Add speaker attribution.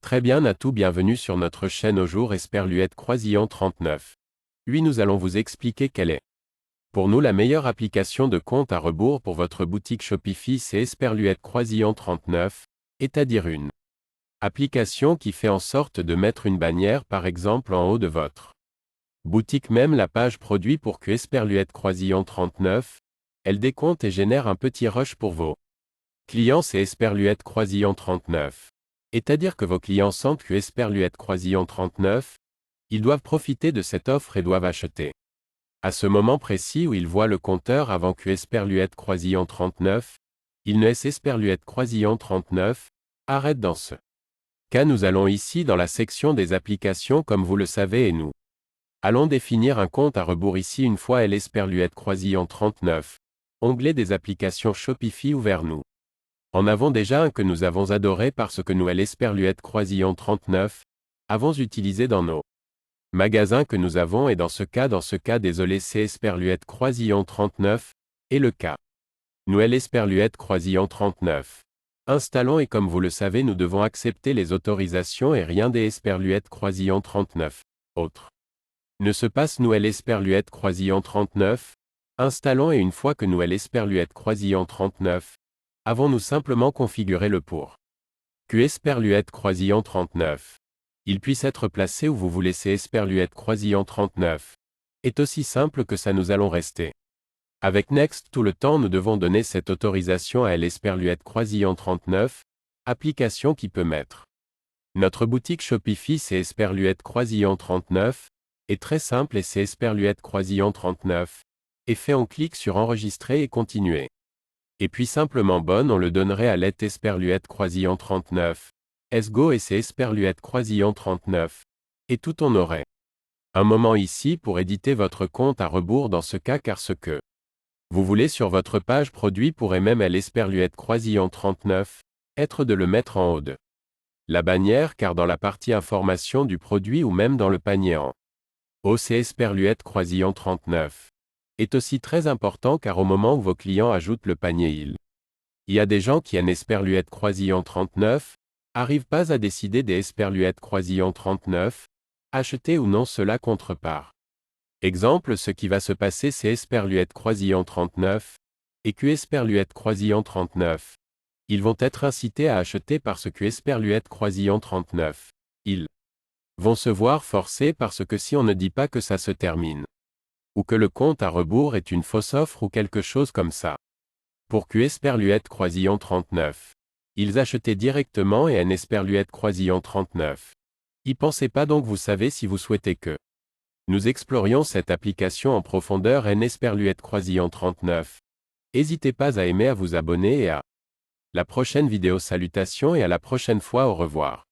Speaker 1: Très bien Natou, bienvenue sur notre chaîne au jour Esperluette Croisillon 39. Oui, nous allons vous expliquer quelle est. Pour nous, la meilleure application de compte à rebours pour votre boutique Shopify, c'est Esperluette Croisillon 39, c'est-à-dire une application qui fait en sorte de mettre une bannière par exemple en haut de votre boutique, même la page produit pour que Esperluette Croisillon 39, elle décompte et génère un petit rush pour vos clients, c'est Esperluette Croisillon 39. C'est-à-dire que vos clients sentent que Esperluette Croisillon 39, ils doivent profiter de cette offre et doivent acheter. À ce moment précis où ils voient le compteur avant que Esperluette Croisillon 39, il ne laisse Esperluette Croisillon 39, arrête dans ce cas. Nous allons ici dans la section des applications comme vous le savez et nous allons définir un compte à rebours ici une fois Esperluette Croisillon 39, onglet des applications Shopify ouvert. Nous en avons déjà un que nous avons adoré parce que nous Esperluette Croisillon 39, avons utilisé dans nos magasins que nous avons et dans ce cas désolé c'est Esperluette Croisillon 39, et le cas. Nous Esperluette Croisillon 39. Installons et comme vous le savez nous devons accepter les autorisations et rien des Esperluette Croisillon 39. Autre ne se passe nous Esperluette Croisillon 39. Installons et une fois que nous Esperluette Croisillon 39, avons-nous simplement configuré le pour que Esperluette Croisillon 39, il puisse être placé où vous voulez. C'est Esperluette Croisillon 39. Est aussi simple que ça, nous allons rester avec Next tout le temps. Nous devons donner cette autorisation à Esperluette Croisillon 39, application qui peut mettre notre boutique Shopify. C'est Esperluette Croisillon 39, est très simple et c'est Esperluette Croisillon 39, et fait on clique sur enregistrer et continuer. Et puis simplement bonne on le donnerait à let Esperluette Croisillon 39. Go et c'est Esperluette Croisillon 39. Et tout on aurait un moment ici pour éditer votre compte à rebours dans ce cas, car ce que vous voulez sur votre page produit pourrait même Esperluette Croisillon 39, être de le mettre en haut de la bannière, car dans la partie information du produit ou même dans le panier en haut c'est Esperluette Croisillon 39. Est aussi très important car au moment où vos clients ajoutent le panier, il y a des gens qui Esperluette Croisillon 39, arrivent pas à décider des Esperluette Croisillon 39, acheter ou non cela contre-part. Exemple, ce qui va se passer c'est Esperluette Croisillon 39, et que Esperluette Croisillon 39. Ils vont être incités à acheter parce que Esperluette Croisillon 39. Ils vont se voir forcés parce que si on ne dit pas que ça se termine, ou que le compte à rebours est une fausse offre ou quelque chose comme ça. Pour que Esperluette Croisillon 39. Ils achetaient directement et Esperluette Croisillon 39. Y pensez pas donc, vous savez, si vous souhaitez que nous explorions cette application en profondeur Esperluette Croisillon 39. N'hésitez pas à aimer, à vous abonner et à la prochaine vidéo. Salutations et à la prochaine fois, au revoir.